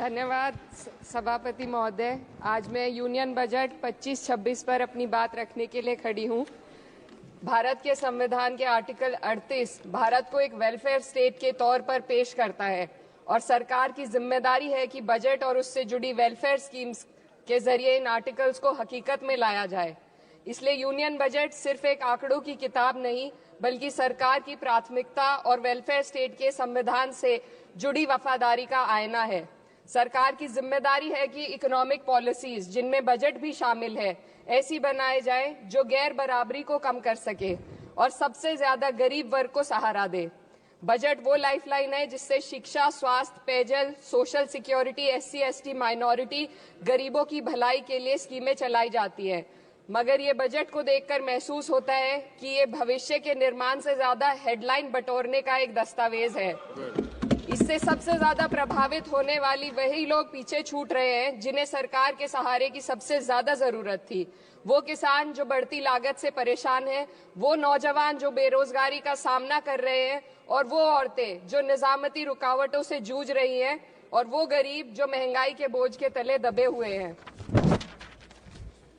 धन्यवाद सभापति महोदय। आज मैं यूनियन बजट 25-26 पर अपनी बात रखने के लिए खड़ी हूँ। भारत के संविधान के आर्टिकल 38 भारत को एक वेलफेयर स्टेट के तौर पर पेश करता है और सरकार की जिम्मेदारी है कि बजट और उससे जुड़ी वेलफेयर स्कीम्स के जरिए इन आर्टिकल्स को हकीकत में लाया जाए। इसलिए यूनियन बजट सिर्फ एक आंकड़ों की किताब नहीं, बल्कि सरकार की प्राथमिकता और वेलफेयर स्टेट के संविधान से जुड़ी वफादारी का आईना है। सरकार की जिम्मेदारी है कि इकोनॉमिक पॉलिसीज, जिनमें बजट भी शामिल है, ऐसी बनाए जाए जो गैर बराबरी को कम कर सके और सबसे ज्यादा गरीब वर्ग को सहारा दे। बजट वो लाइफलाइन है जिससे शिक्षा, स्वास्थ्य, पेयजल, सोशल सिक्योरिटी, SC/ST माइनॉरिटी, गरीबों की भलाई के लिए स्कीमें चलाई जाती है। मगर ये बजट को देखकर महसूस होता है कि ये भविष्य के निर्माण से ज्यादा हेडलाइन बटोरने का एक दस्तावेज है। इससे सबसे ज्यादा प्रभावित होने वाली वही लोग पीछे छूट रहे हैं जिन्हें सरकार के सहारे की सबसे ज्यादा जरूरत थी। वो किसान जो बढ़ती लागत से परेशान हैं, वो नौजवान जो बेरोजगारी का सामना कर रहे हैं और वो औरतें जो निजामती रुकावटों से जूझ रही हैं और वो गरीब जो महंगाई के बोझ के तले दबे हुए हैं।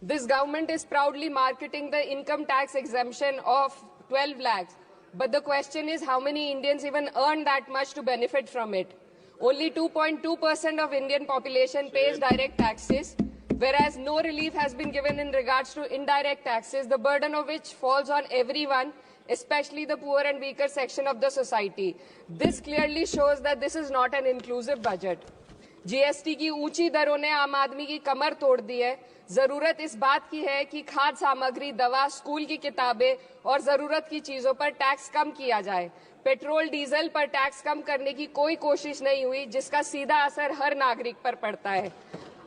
This government is proudly marketing the income tax exemption of 12 lakhs. But the question is, how many Indians even earn that much to benefit from it? Only 2.2% of Indian population pays direct taxes, whereas no relief has been given in regards to indirect taxes, the burden of which falls on everyone, especially the poor and weaker section of the society. This clearly shows that this is not an inclusive budget. GST की ऊंची दरों ने आम आदमी की कमर तोड़ दी है। जरूरत इस बात की है कि खाद्य सामग्री, दवा, स्कूल की किताबें और जरूरत की चीजों पर टैक्स कम किया जाए। पेट्रोल, डीजल पर टैक्स कम करने की कोई कोशिश नहीं हुई, जिसका सीधा असर हर नागरिक पर पड़ता है।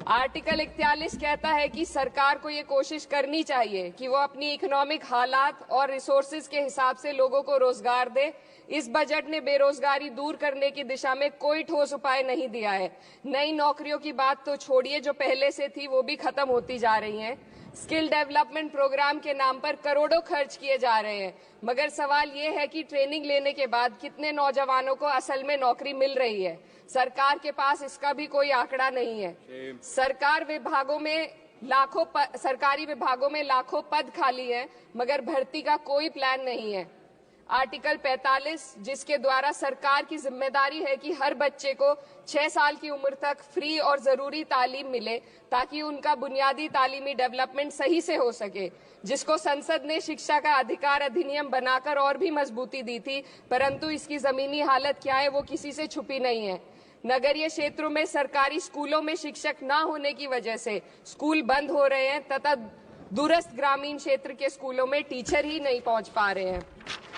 आर्टिकल 41 कहता है कि सरकार को ये कोशिश करनी चाहिए कि वो अपनी इकोनॉमिक हालात और रिसोर्सेज के हिसाब से लोगों को रोजगार दे। इस बजट ने बेरोजगारी दूर करने की दिशा में कोई ठोस उपाय नहीं दिया है। नई नौकरियों की बात तो छोड़िए, जो पहले से थी वो भी खत्म होती जा रही हैं। स्किल डेवलपमेंट प्रोग्राम के नाम पर करोड़ों खर्च किए जा रहे हैं, मगर सवाल ये है कि ट्रेनिंग लेने के बाद कितने नौजवानों को असल में नौकरी मिल रही है। सरकार के पास इसका भी कोई आंकड़ा नहीं है। सरकारी विभागों में लाखों पद खाली हैं, मगर भर्ती का कोई प्लान नहीं है। आर्टिकल 45, जिसके द्वारा सरकार की जिम्मेदारी है कि हर बच्चे को 6 साल की उम्र तक फ्री और जरूरी तालीम मिले ताकि उनका बुनियादी तालीमी डेवलपमेंट सही से हो सके, जिसको संसद ने शिक्षा का अधिकार अधिनियम बनाकर और भी मजबूती दी थी, परंतु इसकी जमीनी हालत क्या है वो किसी से छुपी नहीं है। नगरीय क्षेत्रों में सरकारी स्कूलों में शिक्षक न होने की वजह से स्कूल बंद हो रहे हैं तथा दूरस्थ ग्रामीण क्षेत्र के स्कूलों में टीचर ही नहीं पहुंच पा रहे हैं।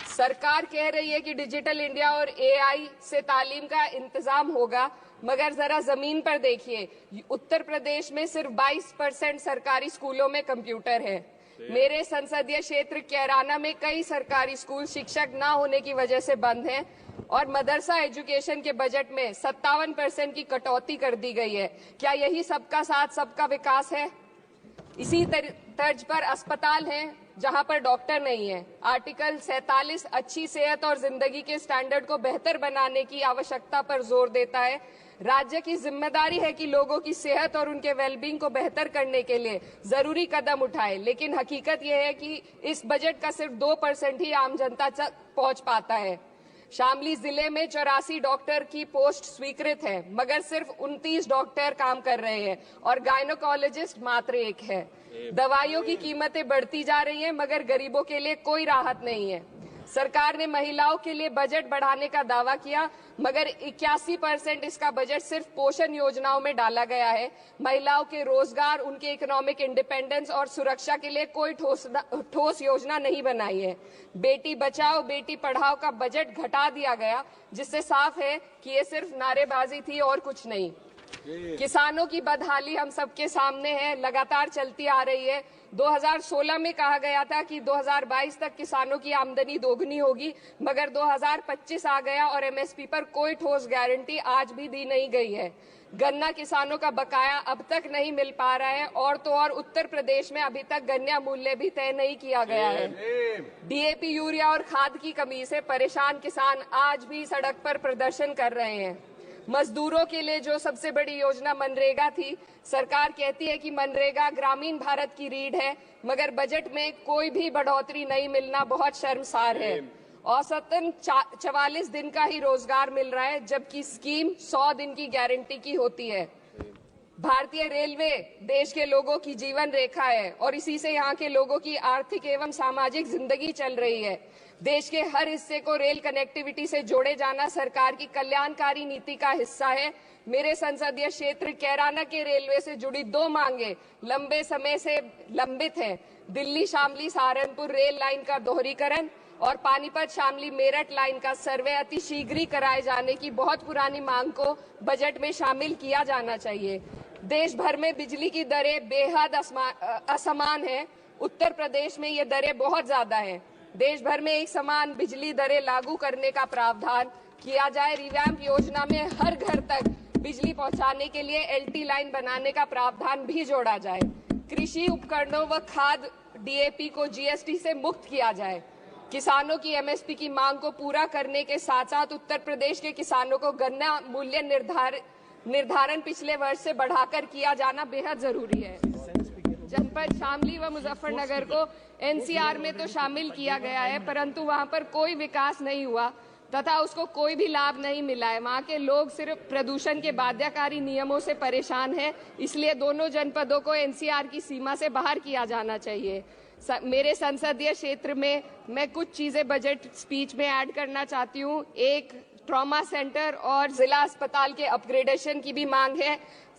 सरकार कह रही है कि डिजिटल इंडिया और AI से तालीम का इंतजाम होगा, मगर जरा जमीन पर देखिए, उत्तर प्रदेश में सिर्फ 22% सरकारी स्कूलों में कंप्यूटर है। मेरे संसदीय क्षेत्र कैराना में कई सरकारी स्कूल शिक्षक न होने की वजह से बंद हैं और मदरसा एजुकेशन के बजट में 57% की कटौती कर दी गई है। क्या यही सबका साथ सबका विकास है? इसी तर्ज पर अस्पताल हैं जहां पर डॉक्टर नहीं है। आर्टिकल 47 अच्छी सेहत और जिंदगी के स्टैंडर्ड को बेहतर बनाने की आवश्यकता पर जोर देता है। राज्य की जिम्मेदारी है कि लोगों की सेहत और उनके वेलबींग को बेहतर करने के लिए जरूरी कदम उठाए, लेकिन हकीकत यह है कि इस बजट का सिर्फ 2% ही आम जनता तक पहुंच पाता है। शामली जिले में 84 डॉक्टर की पोस्ट स्वीकृत है, मगर सिर्फ 29 डॉक्टर काम कर रहे हैं और गायनोकोलॉजिस्ट मात्र 1 है। दवाइयों की कीमतें बढ़ती जा रही हैं, मगर गरीबों के लिए कोई राहत नहीं है। सरकार ने महिलाओं के लिए बजट बढ़ाने का दावा किया, मगर 81% इसका बजट सिर्फ पोषण योजनाओं में डाला गया है। महिलाओं के रोजगार, उनके इकोनॉमिक इंडिपेंडेंस और सुरक्षा के लिए कोई ठोस योजना नहीं बनाई है। बेटी बचाओ बेटी पढ़ाओ का बजट घटा दिया गया, जिससे साफ है कि ये सिर्फ नारेबाजी थी और कुछ नहीं। किसानों की बदहाली हम सबके सामने है, लगातार चलती आ रही है। 2016 में कहा गया था कि 2022 तक किसानों की आमदनी दोगुनी होगी, मगर 2025 आ गया और MSP पर कोई ठोस गारंटी आज भी दी नहीं गई है। गन्ना किसानों का बकाया अब तक नहीं मिल पा रहा है और तो और उत्तर प्रदेश में अभी तक गन्ना मूल्य भी तय नहीं किया गया है। DAP, यूरिया और खाद की कमी से परेशान किसान आज भी सड़क पर प्रदर्शन कर रहे हैं। मजदूरों के लिए जो सबसे बड़ी योजना मनरेगा थी, सरकार कहती है कि मनरेगा ग्रामीण भारत की रीढ़ है, मगर बजट में कोई भी बढ़ोतरी नहीं मिलना बहुत शर्मसार है। औसतन 44 दिन का ही रोजगार मिल रहा है, जबकि स्कीम 100 दिन की गारंटी की होती है। भारतीय रेलवे देश के लोगों की जीवन रेखा है और इसी से यहाँ के लोगों की आर्थिक एवं सामाजिक जिंदगी चल रही है। देश के हर हिस्से को रेल कनेक्टिविटी से जोड़े जाना सरकार की कल्याणकारी नीति का हिस्सा है। मेरे संसदीय क्षेत्र कैराना के रेलवे से जुड़ी 2 मांगे लंबे समय से लंबित हैं। दिल्ली शामली सहारनपुर रेल लाइन का दोहरीकरण और पानीपत शामली मेरठ लाइन का सर्वे अति शीघ्र कराए जाने की बहुत पुरानी मांग को बजट में शामिल किया जाना चाहिए। देश भर में बिजली की दरें बेहद असमान है। उत्तर प्रदेश में ये दरें बहुत ज्यादा हैं। देश भर में एक समान बिजली दरें लागू करने का प्रावधान किया जाए। रिवैम्प योजना में हर घर तक बिजली पहुंचाने के लिए एलटी लाइन बनाने का प्रावधान भी जोड़ा जाए। कृषि उपकरणों व खाद डीएपी को जीएसटी से मुक्त किया जाए। किसानों की एमएसपी की मांग को पूरा करने के साथ साथ उत्तर प्रदेश के किसानों को गन्ना मूल्य निर्धारण पिछले वर्ष से बढ़ाकर किया जाना बेहद जरूरी है। जनपद शामली व मुजफ्फरनगर को एनसीआर में तो शामिल किया गया है, परंतु वहां पर कोई विकास नहीं हुआ तथा उसको कोई भी लाभ नहीं मिला है। वहां के लोग सिर्फ प्रदूषण के बाध्यकारी नियमों से परेशान हैं, इसलिए दोनों जनपदों को एनसीआर की सीमा से बाहर किया जाना चाहिए। मेरे संसदीय क्षेत्र में मैं कुछ चीजें बजट स्पीच में ऐड करना चाहती हूँ। एक, ट्रॉमा सेंटर और जिला अस्पताल के अपग्रेडेशन की भी मांग है।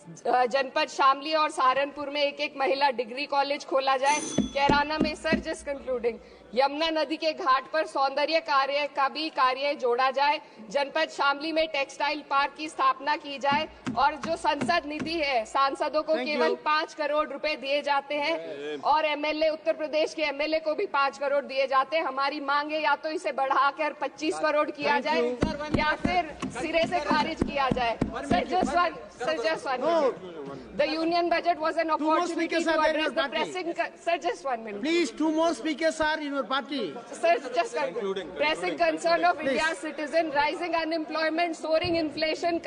जनपद शामली और सहारनपुर में एक महिला डिग्री कॉलेज खोला जाए। कैराना में सर जस्ट कंक्लूडिंग, यमुना नदी के घाट पर सौंदर्य कार्य का भी कार्य जोड़ा जाए। जनपद शामली में टेक्सटाइल पार्क की स्थापना की जाए और जो संसद निधि है, सांसदों को केवल 5 करोड़ रुपए दिए जाते हैं और एमएलए, उत्तर प्रदेश के एमएलए को भी 5 करोड़ दिए जाते हैं। हमारी मांग है या तो इसे बढ़ाकर 25 करोड़ किया जाए या फिर सिरे से खारिज किया जाए। Sir just one The union budget was an opportunity to address the pressing. Sir, just 1 minute. Please, 2 more speakers are in your party. Sir, just pressing concern of India's citizen, rising unemployment, soaring inflation,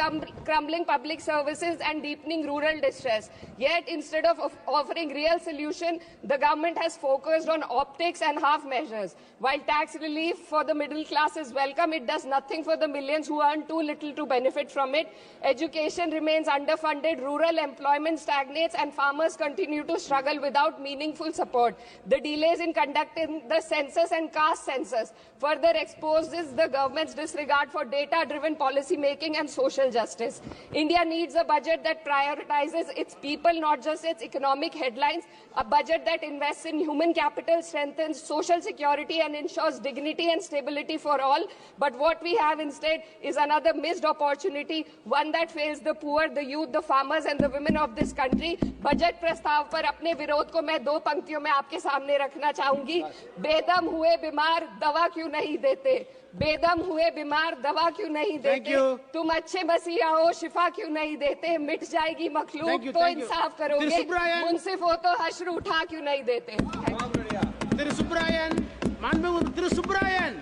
crumbling public services, and deepening rural distress. Yet, instead of offering real solution, the government has focused on optics and half measures. While tax relief for the middle class is welcome, it does nothing for the millions who earn too little to benefit from it. Education remains underfunded, rural employment stagnates, and farmers continue to struggle without meaningful support. The delays in conducting the census and caste census further exposes the government's disregard for data-driven policy making and social justice. India needs a budget that prioritizes its people, not just its economic headlines, a budget that invests in human capital, strengthens social security, and ensures dignity and stability for all. But what we have instead is another missed opportunity, one that fails the poor, the youth, the farmers, and the women of this country. Budget प्रस्ताव पर अपने विरोध को मैं 2 पंक्तियों में आपके सामने रखना चाहूंगी। बेदम हुए बीमार दवा क्यों नहीं देते? बेदम हुए बीमार दवा क्यों नहीं देते? तुम अच्छे मसीहा हो, शिफा क्यों नहीं देते? मिट जाएगी मखलूक तो इंसाफ करोगे, मुंसिफ हो तो हश्र उठा क्यों नहीं देते? Subrayan,